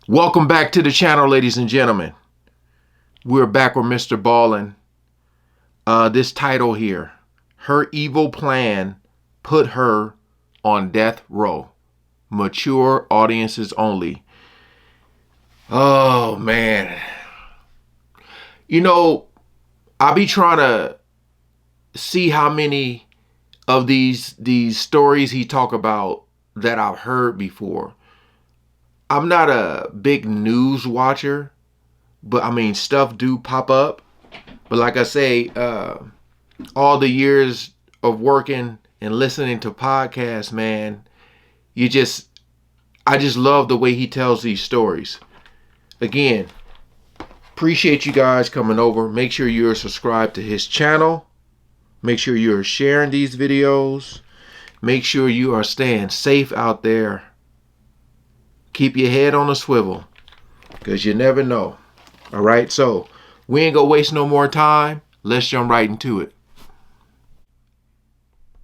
Welcome back to the channel, ladies and gentlemen. We're back with Mrballen. This title here, Her Evil Plan Put Her on Death Row. Mature audiences only. Oh, man. You know, I be trying to see how many of these stories he talk about that I've heard before. I'm not a big news watcher, but I mean, stuff do pop up. But like I say, all the years of working and listening to podcasts, man, I just love the way he tells these stories. Again, appreciate you guys coming over. Make sure you're subscribed to his channel. Make sure you're sharing these videos. Make sure you are staying safe out there. Keep your head on a swivel, because you never know. All right, so we ain't gonna waste no more time. Let's jump right into it.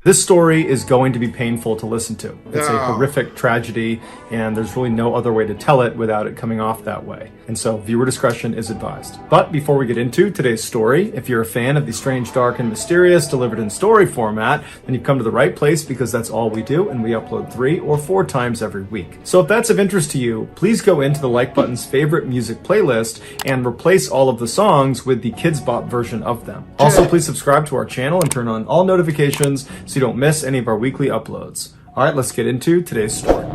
This story is going to be painful to listen to. It's a horrific tragedy, and there's really no other way to tell it without it coming off that way. And so viewer discretion is advised. But before we get into today's story, if you're a fan of the strange, dark, and mysterious delivered in story format, then you've come to the right place, because that's all we do, and we upload 3 or 4 times every week. So if that's of interest to you, please go into the like button's favorite music playlist and replace all of the songs with the Kids Bop version of them. Also, please subscribe to our channel and turn on all notifications so you don't miss any of our weekly uploads. All right, let's get into today's story.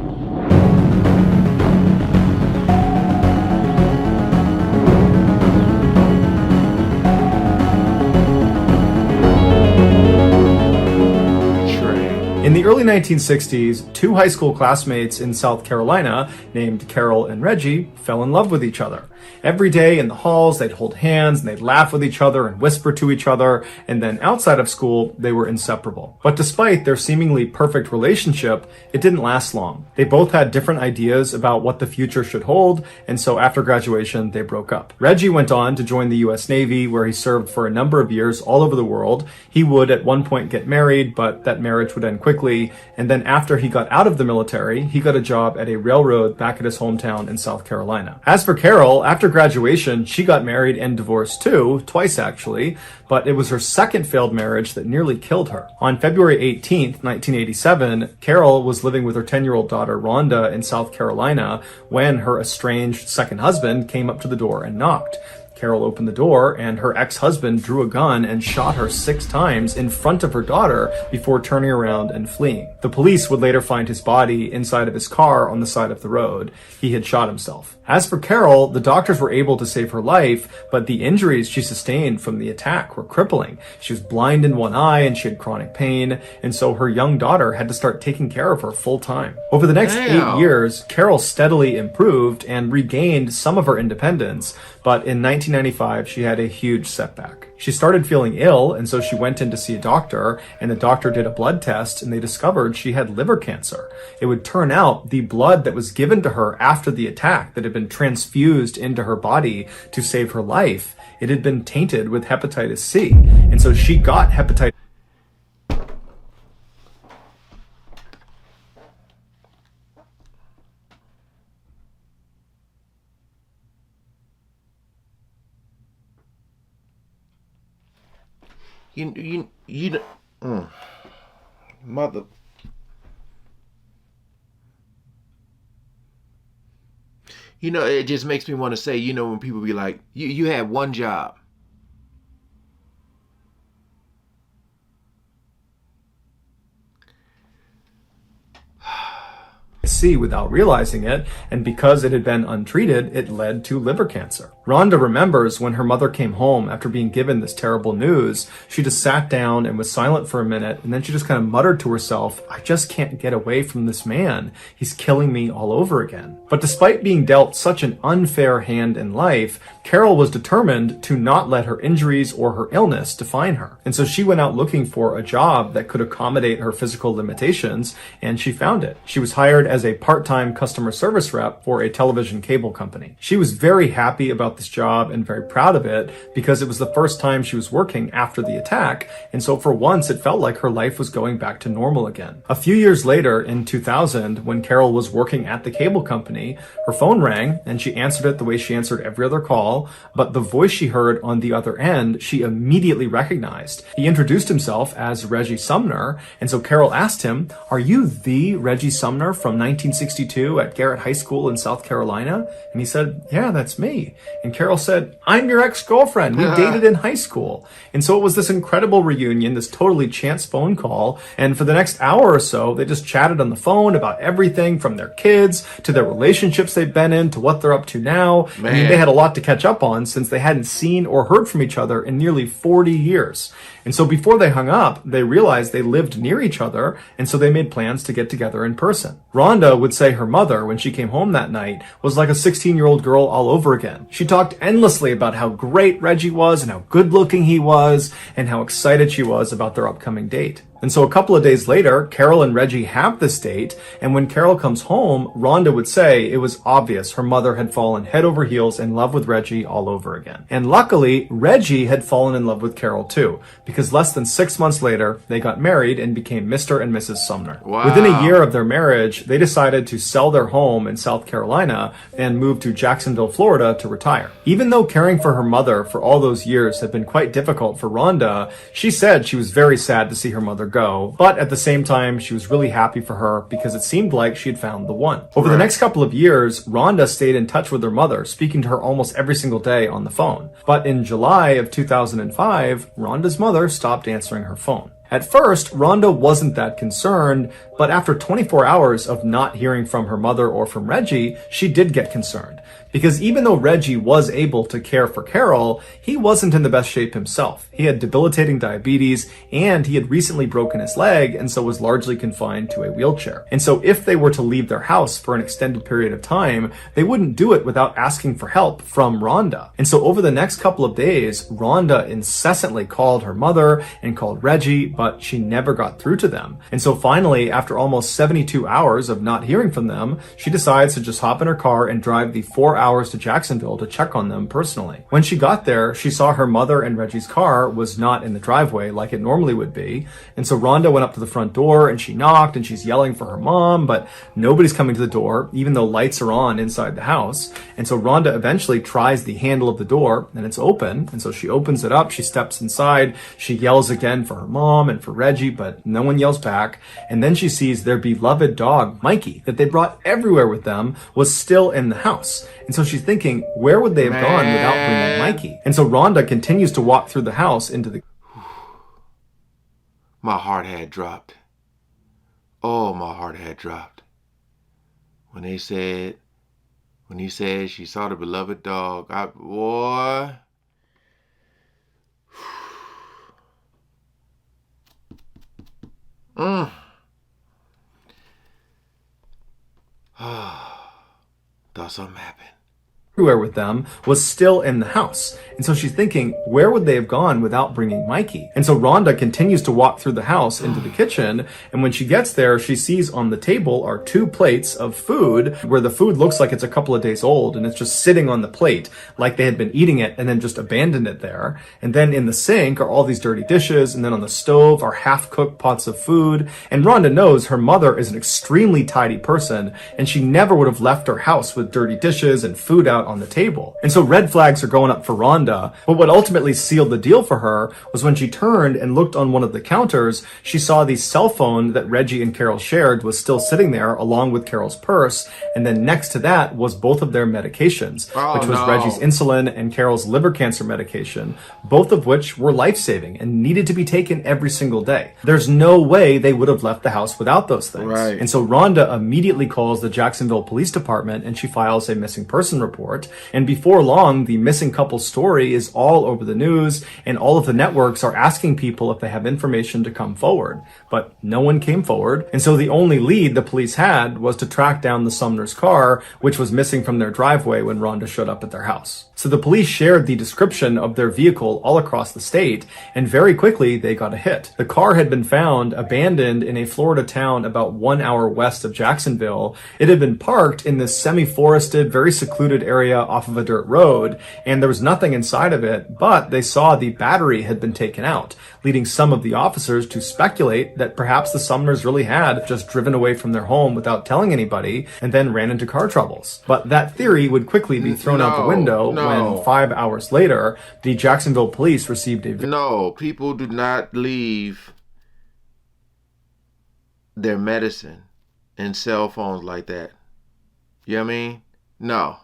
In the early 1960s, 2 high school classmates in South Carolina named Carol and Reggie fell in love with each other. Every day in the halls, they'd hold hands and they'd laugh with each other and whisper to each other, and then outside of school, they were inseparable. But despite their seemingly perfect relationship, it didn't last long. They both had different ideas about what the future should hold, and so after graduation, they broke up. Reggie went on to join the US Navy, where he served for a number of years all over the world. He would at one point get married, but that marriage would end quickly, and then after he got out of the military, he got a job at a railroad back at his hometown in South Carolina. As for Carol, after graduation, she got married and divorced too, twice actually, but it was her second failed marriage that nearly killed her. On February 18th, 1987, Carol was living with her 10-year-old daughter Rhonda in South Carolina when her estranged second husband came up to the door and knocked. Carol opened the door, and her ex-husband drew a gun and shot her 6 times in front of her daughter before turning around and fleeing. The police would later find his body inside of his car on the side of the road. He had shot himself. As for Carol, the doctors were able to save her life, but the injuries she sustained from the attack were crippling. She was blind in one eye and she had chronic pain, and so her young daughter had to start taking care of her full time. Over the next 8 years, Carol steadily improved and regained some of her independence, but in 1995, she had a huge setback. She started feeling ill, and so she went in to see a doctor, and the doctor did a blood test, and they discovered she had liver cancer. It would turn out the blood that was given to her after the attack, that had been transfused into her body to save her life, it had been tainted with hepatitis C, and so she got hepatitis. Mother. You know, it just makes me want to say, you know, when people be like, you had one job. C without realizing it, and because it had been untreated, it led to liver cancer. Rhonda remembers when her mother came home after being given this terrible news, she just sat down and was silent for a minute, and then she just kind of muttered to herself, I just can't get away from this man. He's killing me all over again. But despite being dealt such an unfair hand in life, Carol was determined to not let her injuries or her illness define her. And so she went out looking for a job that could accommodate her physical limitations, and she found it. She was hired as a part-time customer service rep for a television cable company. She was very happy about about this job and very proud of it because it was the first time she was working after the attack, and so for once it felt like her life was going back to normal again. A few years later, in 2000, when Carol was working at the cable company, her phone rang and she answered it the way she answered every other call, but the voice she heard on the other end, she immediately recognized. He introduced himself as Reggie Sumner, and so Carol asked him, "Are you the Reggie Sumner from 1962 at Garrett High School in South Carolina?" And he said, "Yeah, that's me." And Carol said, "I'm your ex-girlfriend. We dated in high school." And so it was this incredible reunion, this totally chance phone call, and for the next hour or so, they just chatted on the phone about everything from their kids to their relationships they've been in to what they're up to now. Man. I mean, they had a lot to catch up on since they hadn't seen or heard from each other in nearly 40 years. And so before they hung up, they realized they lived near each other, and so they made plans to get together in person. Rhonda would say her mother, when she came home that night, was like a 16-year-old girl all over again. She talked endlessly about how great Reggie was and how good-looking he was and how excited she was about their upcoming date. And so a couple of days later, Carol and Reggie have this date, and when Carol comes home, Rhonda would say it was obvious her mother had fallen head over heels in love with Reggie all over again. And luckily, Reggie had fallen in love with Carol too, because less than 6 months later, they got married and became Mr. and Mrs. Sumner. Wow. Within a year of their marriage, they decided to sell their home in South Carolina and move to Jacksonville, Florida to retire. Even though caring for her mother for all those years had been quite difficult for Rhonda, she said she was very sad to see her mother go, but at the same time, she was really happy for her because it seemed like she had found the one. Over the next couple of years, Rhonda stayed in touch with her mother, speaking to her almost every single day on the phone. But in July of 2005, Rhonda's mother stopped answering her phone. At first, Rhonda wasn't that concerned, but after 24 hours of not hearing from her mother or from Reggie, she did get concerned. Because even though Reggie was able to care for Carol, he wasn't in the best shape himself. He had debilitating diabetes, and he had recently broken his leg, and so was largely confined to a wheelchair. And so if they were to leave their house for an extended period of time, they wouldn't do it without asking for help from Rhonda. And so over the next couple of days, Rhonda incessantly called her mother and called Reggie, but she never got through to them. And so finally, after almost 72 hours of not hearing from them, she decides to just hop in her car and drive the 4 hours to Jacksonville to check on them personally. When she got there, she saw her mother and Reggie's car was not in the driveway like it normally would be. And so Rhonda went up to the front door and she knocked and she's yelling for her mom, but nobody's coming to the door, even though lights are on inside the house. And so Rhonda eventually tries the handle of the door and it's open. And so she opens it up, she steps inside, she yells again for her mom and for Reggie, but no one yells back. And then she sees their beloved dog, Mikey, that they brought everywhere with them, was still in the house. And so she's thinking, where would they have gone without bringing Mikey? And so Rhonda continues to walk through the house into the... My heart had dropped. Oh, my heart had dropped. When he said she saw the beloved dog, boy. Thought something happened. Everywhere with them was still in the house. And so she's thinking, where would they have gone without bringing Mikey? And so Rhonda continues to walk through the house into the kitchen. And when she gets there, she sees on the table are 2 plates of food where the food looks like it's a couple of days old and it's just sitting on the plate like they had been eating it and then just abandoned it there. And then in the sink are all these dirty dishes. And then on the stove are half-cooked pots of food. And Rhonda knows her mother is an extremely tidy person and she never would have left her house with dirty dishes and food out on the table. And so red flags are going up for Rhonda, but what ultimately sealed the deal for her was when she turned and looked on one of the counters, she saw the cell phone that Reggie and Carol shared was still sitting there along with Carol's purse, and then next to that was both of their medications, which was Reggie's insulin and Carol's liver cancer medication, both of which were life-saving and needed to be taken every single day. There's no way they would have left the house without those things. Right. And so Rhonda immediately calls the Jacksonville Police Department and she files a missing person report. And before long, the missing couple's story is all over the news and all of the networks are asking people if they have information to come forward. But no one came forward. And so the only lead the police had was to track down the Sumners' car, which was missing from their driveway when Rhonda showed up at their house. So the police shared the description of their vehicle all across the state, and very quickly they got a hit. The car had been found abandoned in a Florida town about 1 hour west of Jacksonville. It had been parked in this semi-forested, very secluded area off of a dirt road, and there was nothing inside of it, but they saw the battery had been taken out, leading some of the officers to speculate that perhaps the Sumners really had just driven away from their home without telling anybody and then ran into car troubles. But that theory would quickly be thrown out the window when 5 hours later, the Jacksonville police received a... No, people do not leave their medicine and cell phones like that. You know what I mean? No.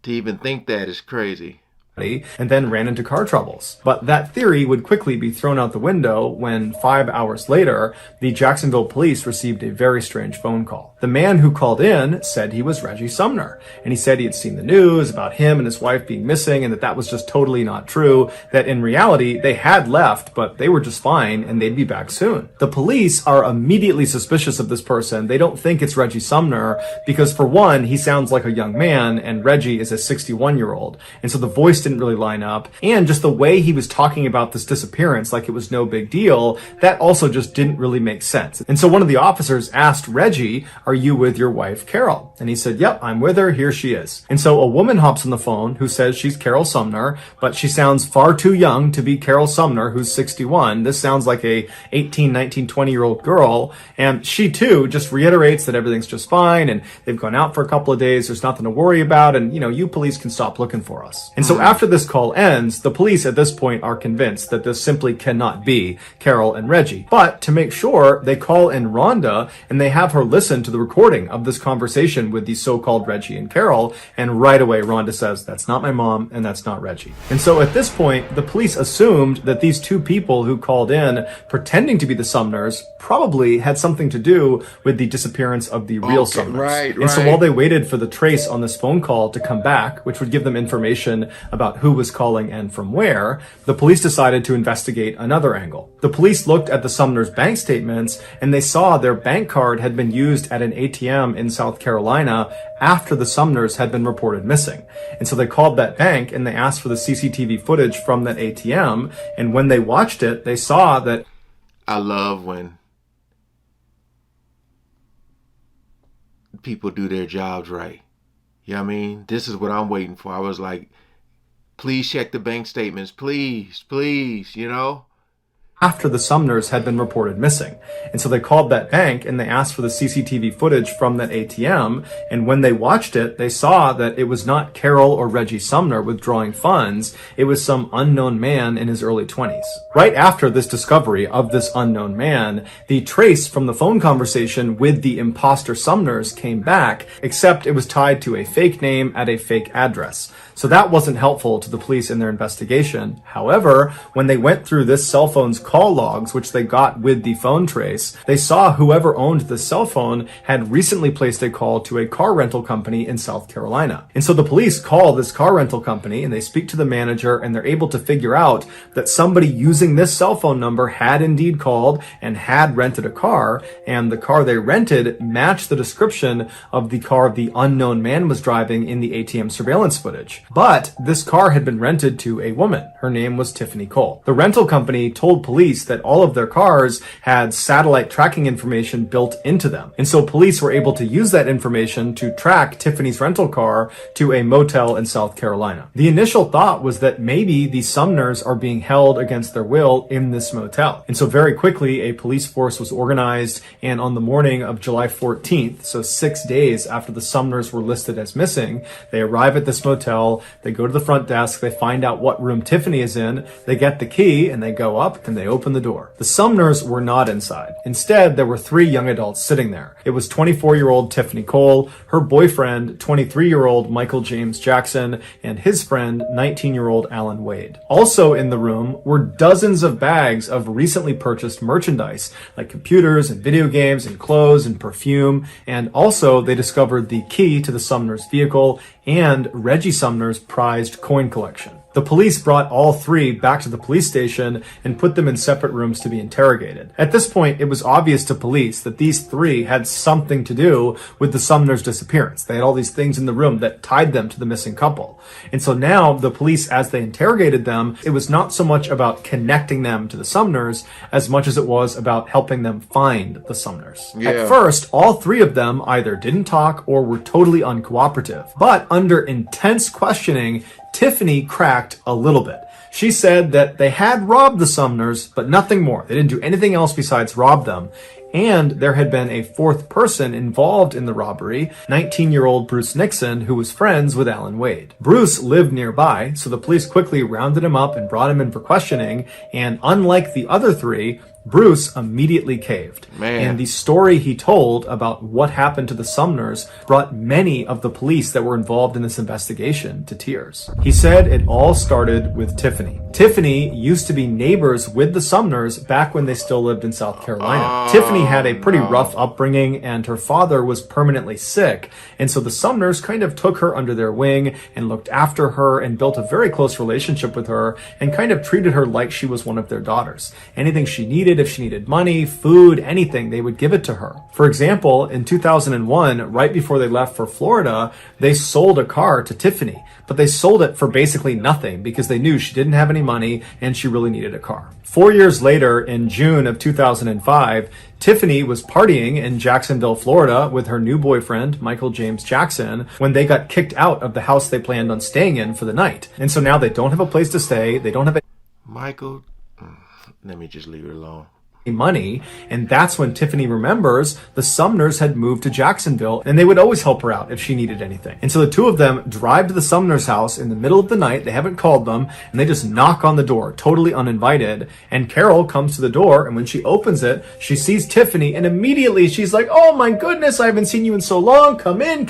To even think that is crazy. And then ran into car troubles. But that theory would quickly be thrown out the window when 5 hours later, the Jacksonville police received a very strange phone call. The man who called in said he was Reggie Sumner, and he said he had seen the news about him and his wife being missing and that was just totally not true, that in reality they had left, but they were just fine and they'd be back soon. The police are immediately suspicious of this person. They don't think it's Reggie Sumner because, for one, he sounds like a young man and Reggie is a 61-year-old, and so the voice didn't really line up, and just the way he was talking about this disappearance like it was no big deal, that also just didn't really make sense. And so one of the officers asked Reggie, "Are you with your wife Carol?" And he said, "Yep, I'm with her, here she is." And so a woman hops on the phone who says she's Carol Sumner, but she sounds far too young to be Carol Sumner, who's 61. This sounds like a 18, 19, 20-year-old girl, and she too just reiterates that everything's just fine and they've gone out for a couple of days, there's nothing to worry about, and you police can stop looking for us. And so after this call ends, the police at this point are convinced that this simply cannot be Carol and Reggie. But to make sure, they call in Rhonda and they have her listen to the recording of this conversation with the so-called Reggie and Carol, and right away Rhonda says, "That's not my mom and that's not Reggie." And so at this point, the police assumed that these two people who called in pretending to be the Sumners probably had something to do with the disappearance of the real Sumners. Right. And so while they waited for the trace on this phone call to come back, which would give them information about who was calling and from where, the police decided to investigate another angle. The police looked at the Sumners' bank statements and they saw their bank card had been used at an ATM in South Carolina after the Sumners had been reported missing. And so they called that bank and they asked for the CCTV footage from that ATM, and when they watched it, they saw that... I love when people do their jobs right. You know what I mean? This is what I'm waiting for. I was like, please check the bank statements. Please, please, after the Sumners had been reported missing. And so they called that bank and they asked for the CCTV footage from that ATM. And when they watched it, they saw that it was not Carol or Reggie Sumner withdrawing funds. It was some unknown man in his early 20s. Right after this discovery of this unknown man, the trace from the phone conversation with the imposter Sumners came back, except it was tied to a fake name at a fake address. So that wasn't helpful to the police in their investigation. However, when they went through this cell phone's call logs, which they got with the phone trace, they saw whoever owned the cell phone had recently placed a call to a car rental company in South Carolina. And so the police call this car rental company and they speak to the manager and they're able to figure out that somebody using this cell phone number had indeed called and had rented a car, and the car they rented matched the description of the car the unknown man was driving in the ATM surveillance footage. But this car had been rented to a woman. Her name was Tiffany Cole. The rental company told police that all of their cars had satellite tracking information built into them. And so police were able to use that information to track Tiffany's rental car to a motel in South Carolina. The initial thought was that maybe the Sumners are being held against their will in this motel. And so very quickly, a police force was organized, and on the morning of July 14th, so 6 days after the Sumners were listed as missing, they arrive at this motel. They go to the front desk, they find out what room Tiffany is in, they get the key, and they go up and they open the door. The Sumners were not inside. Instead, there were 3 young adults sitting there. It was 24-year-old Tiffany Cole, her boyfriend, 23-year-old Michael James Jackson, and his friend, 19-year-old Alan Wade. Also in the room were dozens of bags of recently purchased merchandise, like computers and video games and clothes and perfume, and also they discovered the key to the Sumners' vehicle and Reggie Sumner's prized coin collection. The police brought all three back to the police station and put them in separate rooms to be interrogated. At this point, it was obvious to police that these three had something to do with the Sumners' disappearance. They had all these things in the room that tied them to the missing couple. And so now the police, as they interrogated them, it was not so much about connecting them to the Sumners as much as it was about helping them find the Sumners. Yeah. At first, all three of them either didn't talk or were totally uncooperative. But under intense questioning, Tiffany cracked a little bit. She said that they had robbed the Sumners, but nothing more. They didn't do anything else besides rob them. And there had been a fourth person involved in the robbery, 19-year-old Bruce Nixon, who was friends with Alan Wade. Bruce lived nearby, so the police quickly rounded him up and brought him in for questioning, and unlike the other three, Bruce immediately caved. Man. And the story he told about what happened to the Sumners brought many of the police that were involved in this investigation to tears. He said it all started with Tiffany. Tiffany used to be neighbors with the Sumners back when they still lived in South Carolina. Tiffany had a pretty rough upbringing, and her father was permanently sick, and so the Sumners kind of took her under their wing and looked after her and built a very close relationship with her and kind of treated her like she was one of their daughters. Anything she needed, if she needed money, food, anything, they would give it to her. For example, in 2001, right before they left for Florida, they sold a car to Tiffany, but they sold it for basically nothing because they knew she didn't have any money and she really needed a car. 4 years later, in June of 2005, Tiffany was partying in Jacksonville, Florida with her new boyfriend, Michael James Jackson, when they got kicked out of the house they planned on staying in for the night. And so now they don't have a place to stay, they don't have Michael, let me just leave it alone. money, and that's when Tiffany remembers the Sumners had moved to Jacksonville and they would always help her out if she needed anything. And so the two of them drive to the Sumners house in the middle of the night, they haven't called them, and they just knock on the door, totally uninvited, and Carol comes to the door, and when she opens it, she sees Tiffany, and immediately she's like, "Oh my goodness, I haven't seen you in so long, come in,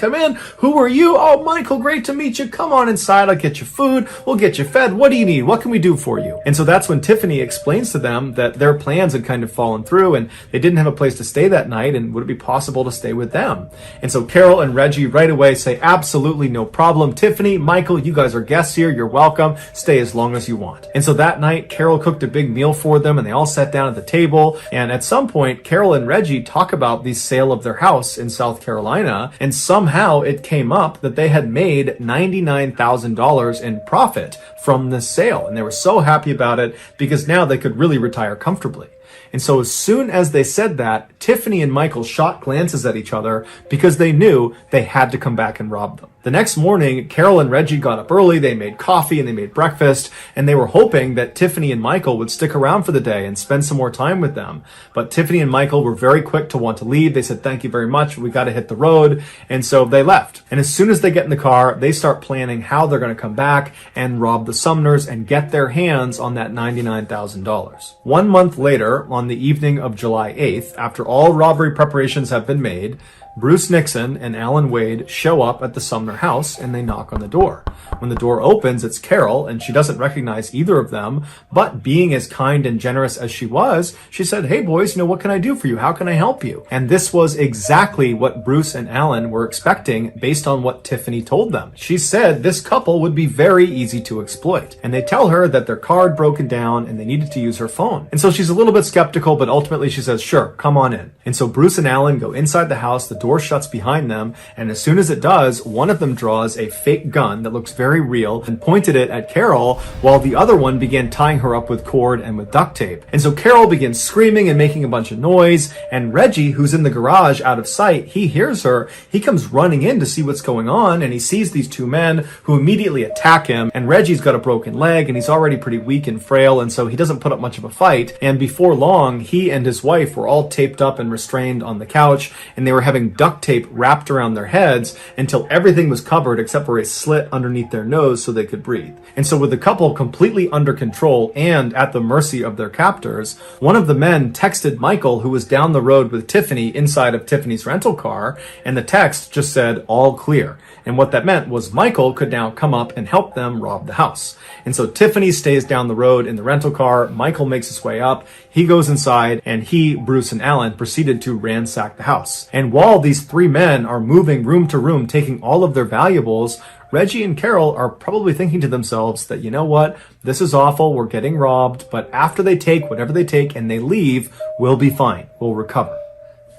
who are you? Oh Michael, great to meet you, come on inside, I'll get you food, we'll get you fed, what do you need, what can we do for you?" And so that's when Tiffany explains to them that their plans had kind of fallen through and they didn't have a place to stay that night, and would it be possible to stay with them? And so Carol and Reggie right away say, "Absolutely no problem. Tiffany, Michael, you guys are guests here. You're welcome. Stay as long as you want." And so that night, Carol cooked a big meal for them and they all sat down at the table. And at some point, Carol and Reggie talk about the sale of their house in South Carolina. And somehow it came up that they had made $99,000 in profit from this sale. And they were so happy about it because now they could really retire comfortably. And so as soon as they said that, Tiffany and Michael shot glances at each other because they knew they had to come back and rob them. The next morning, Carol and Reggie got up early, they made coffee and they made breakfast, and they were hoping that Tiffany and Michael would stick around for the day and spend some more time with them. But Tiffany and Michael were very quick to want to leave. They said, "Thank you very much, we got to hit the road." And so they left. And as soon as they get in the car, they start planning how they're going to come back and rob the Sumners and get their hands on that $99,000. 1 month later, on the evening of July 8th, after all robbery preparations have been made, Bruce Nixon and Alan Wade show up at the Sumner house and they knock on the door. When the door opens, it's Carol, and she doesn't recognize either of them, but being as kind and generous as she was, she said, "Hey boys, what can I do for you? How can I help you?" And this was exactly what Bruce and Alan were expecting based on what Tiffany told them. She said this couple would be very easy to exploit. And they tell her that their car had broken down and they needed to use her phone. And so she's a little bit skeptical, but ultimately she says, "Sure, come on in." And so Bruce and Alan go inside the house, the door shuts behind them, and as soon as it does, one of them draws a fake gun that looks very real and pointed it at Carol, while the other one began tying her up with cord and with duct tape. And so Carol begins screaming and making a bunch of noise, and Reggie, who's in the garage out of sight, he hears her. He comes running in to see what's going on, and he sees these two men who immediately attack him, and Reggie's got a broken leg and he's already pretty weak and frail, and so he doesn't put up much of a fight. And before long, he and his wife were all taped up and restrained on the couch, and they were having duct tape wrapped around their heads until everything was covered except for a slit underneath their nose so they could breathe. And so with the couple completely under control and at the mercy of their captors, one of the men texted Michael, who was down the road with Tiffany inside of Tiffany's rental car, and the text just said, "All clear." And what that meant was Michael could now come up and help them rob the house. And so Tiffany stays down the road in the rental car. Michael makes his way up. He goes inside, and he, Bruce, and Alan proceeded to ransack the house. And while these three men are moving room to room, taking all of their valuables, Reggie and Carol are probably thinking to themselves that, you know what, this is awful, we're getting robbed, but after they take whatever they take and they leave, we'll be fine, we'll recover.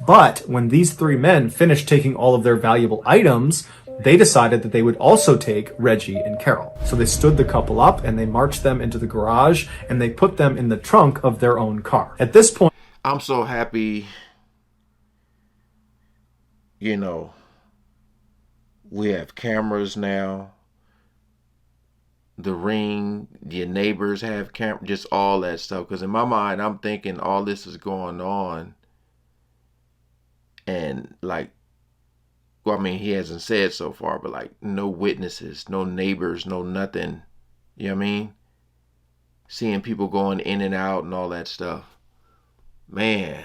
But when these three men finished taking all of their valuable items, they decided that they would also take Reggie and Carol. So they stood the couple up and they marched them into the garage and they put them in the trunk of their own car. At this point, I'm so happy, you know, we have cameras now. The Ring, your neighbors have cameras, just all that stuff. Because in my mind, I'm thinking all this is going on. And like, well, I mean, he hasn't said so far, but like no witnesses, no neighbors, no nothing. You know what I mean? Seeing people going in and out and all that stuff. Man.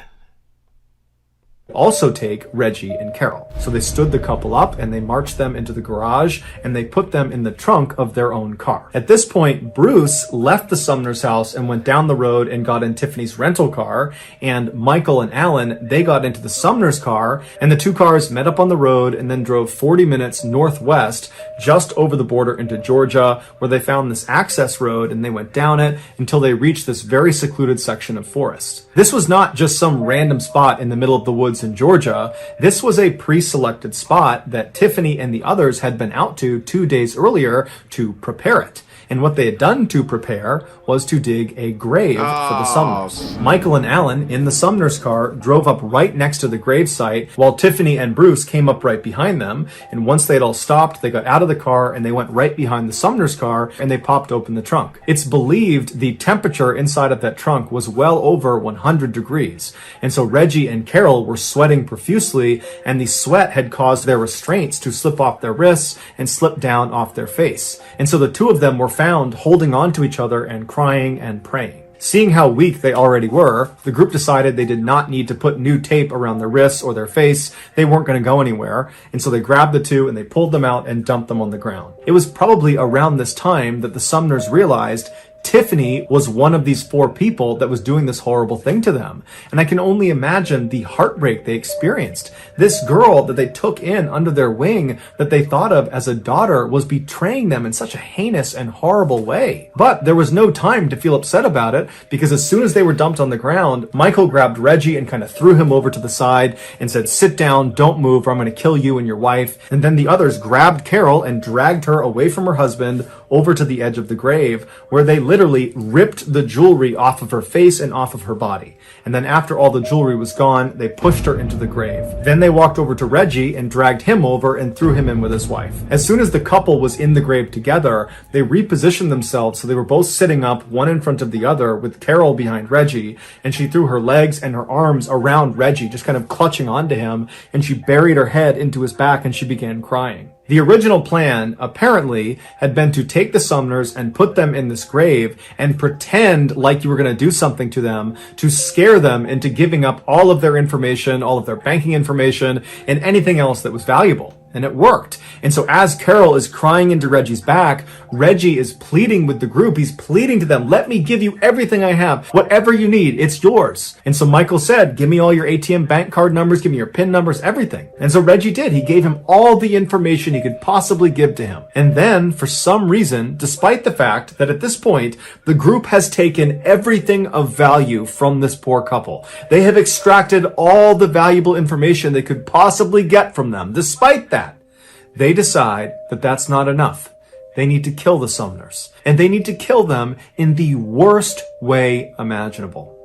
Also take Reggie and Carol. So they stood the couple up and they marched them into the garage and they put them in the trunk of their own car. At this point, Bruce left the Sumners' house and went down the road and got in Tiffany's rental car, and Michael and Alan, they got into the Sumners' car, and the two cars met up on the road and then drove 40 minutes northwest just over the border into Georgia, where they found this access road and they went down it until they reached this very secluded section of forest. This was not just some random spot in the middle of the woods in Georgia. This was a pre-selected spot that Tiffany and the others had been out to 2 days earlier to prepare it. And what they had done to prepare was to dig a grave for the Sumners. Michael and Alan in the Sumners car drove up right next to the grave site while Tiffany and Bruce came up right behind them. And once they'd all stopped, they got out of the car and they went right behind the Sumners car and they popped open the trunk. It's believed the temperature inside of that trunk was well over 100 degrees. And so Reggie and Carol were sweating profusely, and the sweat had caused their restraints to slip off their wrists and slip down off their face. And so the two of them were found holding on to each other and crying and praying. Seeing how weak they already were, the group decided they did not need to put new tape around their wrists or their face. They weren't going to go anywhere. And so they grabbed the two and they pulled them out and dumped them on the ground. It was probably around this time that the Sumners realized Tiffany was one of these four people that was doing this horrible thing to them. And I can only imagine the heartbreak they experienced. This girl that they took in under their wing, that they thought of as a daughter, was betraying them in such a heinous and horrible way. But there was no time to feel upset about it, because as soon as they were dumped on the ground, Michael grabbed Reggie and kind of threw him over to the side and said, "Sit down, don't move, or I'm going to kill you and your wife." And then the others grabbed Carol and dragged her away from her husband over to the edge of the grave, where they literally ripped the jewelry off of her face and off of her body. And then after all the jewelry was gone, they pushed her into the grave. Then they walked over to Reggie and dragged him over and threw him in with his wife. As soon as the couple was in the grave together, they repositioned themselves so they were both sitting up, one in front of the other, with Carol behind Reggie, and she threw her legs and her arms around Reggie, just kind of clutching onto him, and she buried her head into his back and she began crying. The original plan, apparently, had been to take the Sumners and put them in this grave and pretend like you were going to do something to them, to scare them into giving up all of their information, all of their banking information, and anything else that was valuable. And it worked. And so as Carol is crying into Reggie's back, Reggie is pleading with the group. He's pleading to them, "Let me give you everything I have. Whatever you need, it's yours." And so Michael said, "Give me all your ATM bank card numbers, give me your PIN numbers, everything." And so Reggie did. He gave him all the information he could possibly give to him. And then, for some reason, despite the fact that at this point, the group has taken everything of value from this poor couple, they have extracted all the valuable information they could possibly get from them. Despite that, they decide that that's not enough. They need to kill the Sumners. And they need to kill them in the worst way imaginable.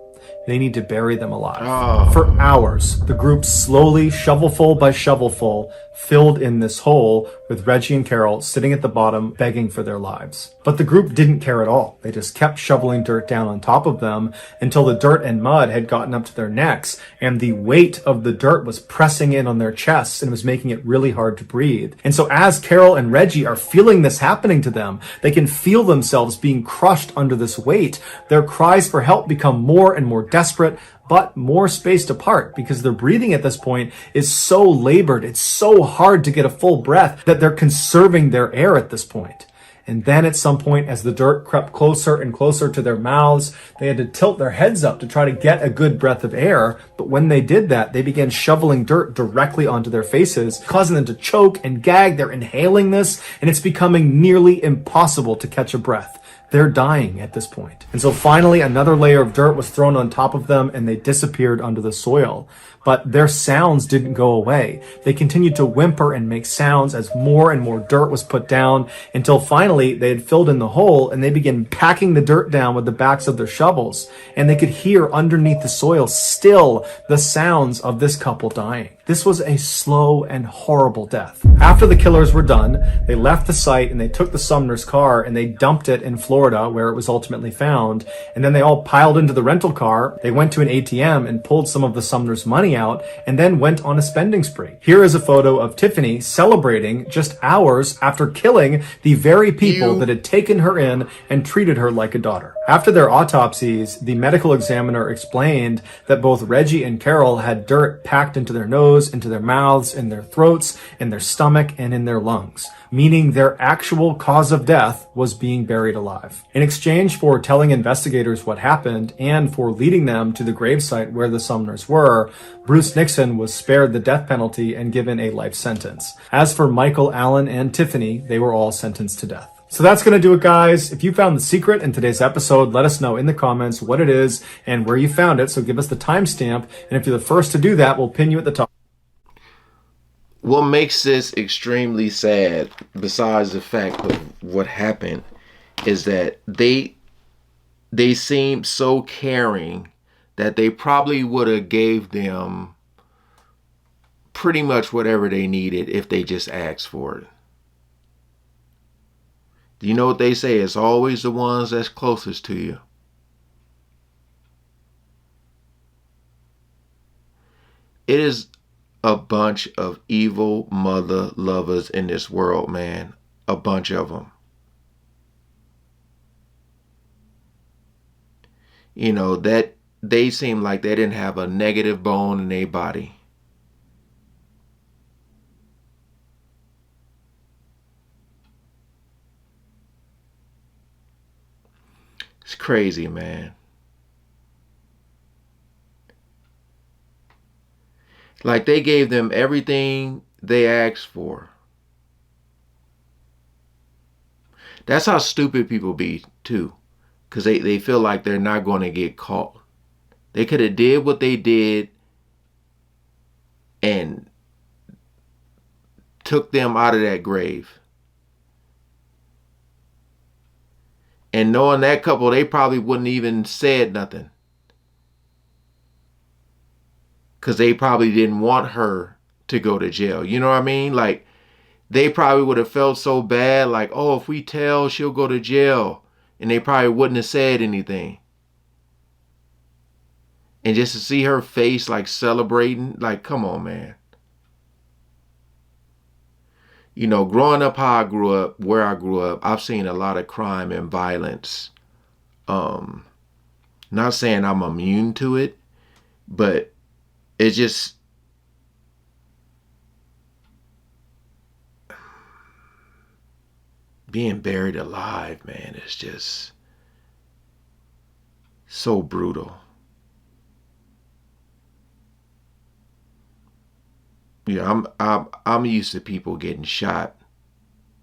They need to bury them alive. For hours, the group slowly, shovelful by shovelful, filled in this hole with Reggie and Carol sitting at the bottom begging for their lives. But the group didn't care at all. They just kept shoveling dirt down on top of them until the dirt and mud had gotten up to their necks, and the weight of the dirt was pressing in on their chests and was making it really hard to breathe. And so as Carol and Reggie are feeling this happening to them, they can feel themselves being crushed under this weight. Their cries for help become more and more desperate, but more spaced apart, because their breathing at this point is so labored, it's so hard to get a full breath that they're conserving their air at this point. And then at some point, as the dirt crept closer and closer to their mouths, they had to tilt their heads up to try to get a good breath of air. But when they did that, they began shoveling dirt directly onto their faces, causing them to choke and gag. They're inhaling this, and it's becoming nearly impossible to catch a breath. They're dying at this point. And so finally, another layer of dirt was thrown on top of them and they disappeared under the soil. But their sounds didn't go away. They continued to whimper and make sounds as more and more dirt was put down until finally they had filled in the hole and they began packing the dirt down with the backs of their shovels. And they could hear underneath the soil still the sounds of this couple dying. This was a slow and horrible death. After the killers were done, they left the site and they took the Sumners' car and they dumped it in Florida where it was ultimately found. And then they all piled into the rental car. They went to an ATM and pulled some of the Sumners' money out and then went on a spending spree. Here is a photo of Tiffany celebrating just hours after killing the very people that had taken her in and treated her like a daughter. After their autopsies, the medical examiner explained that both Reggie and Carol had dirt packed into their nose, into their mouths, in their throats, in their stomach, and in their lungs, meaning their actual cause of death was being buried alive. In exchange for telling investigators what happened and for leading them to the gravesite where the Sumners were, Bruce Nixon was spared the death penalty and given a life sentence. As for Michael, Allen, and Tiffany, they were all sentenced to death. So that's going to do it, guys. If you found the secret in today's episode, let us know in the comments what it is and where you found it. So give us the timestamp. And if you're the first to do that, we'll pin you at the top. What makes this extremely sad, besides the fact of what happened, is that they seem so caring that they probably would have gave them pretty much whatever they needed if they just asked for it. You know what they say? It's always the ones that's closest to you. It is a bunch of evil mother lovers in this world, man. A bunch of them. You know, that they seem like they didn't have a negative bone in their body. It's crazy, man. Like they gave them everything they asked for. That's how stupid people be too. Because they feel like they're not going to get caught. They could have did what they did and took them out of that grave. And knowing that couple, they probably wouldn't even said nothing. Because they probably didn't want her to go to jail. You know what I mean? Like, they probably would have felt so bad. Like, oh, if we tell, she'll go to jail. And they probably wouldn't have said anything. And just to see her face, like, celebrating. Like, come on, man. You know, growing up how I grew up, where I grew up, I've seen a lot of crime and violence. Not saying I'm immune to it, but it's just being buried alive, man. It's just so brutal. Yeah, I'm used to people getting shot,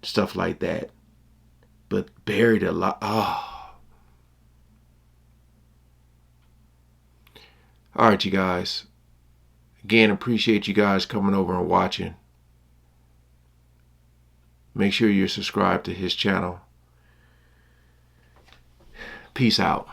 stuff like that, but buried alive. Oh. All right, you guys. Again, appreciate you guys coming over and watching. Make sure you're subscribed to his channel. Peace out.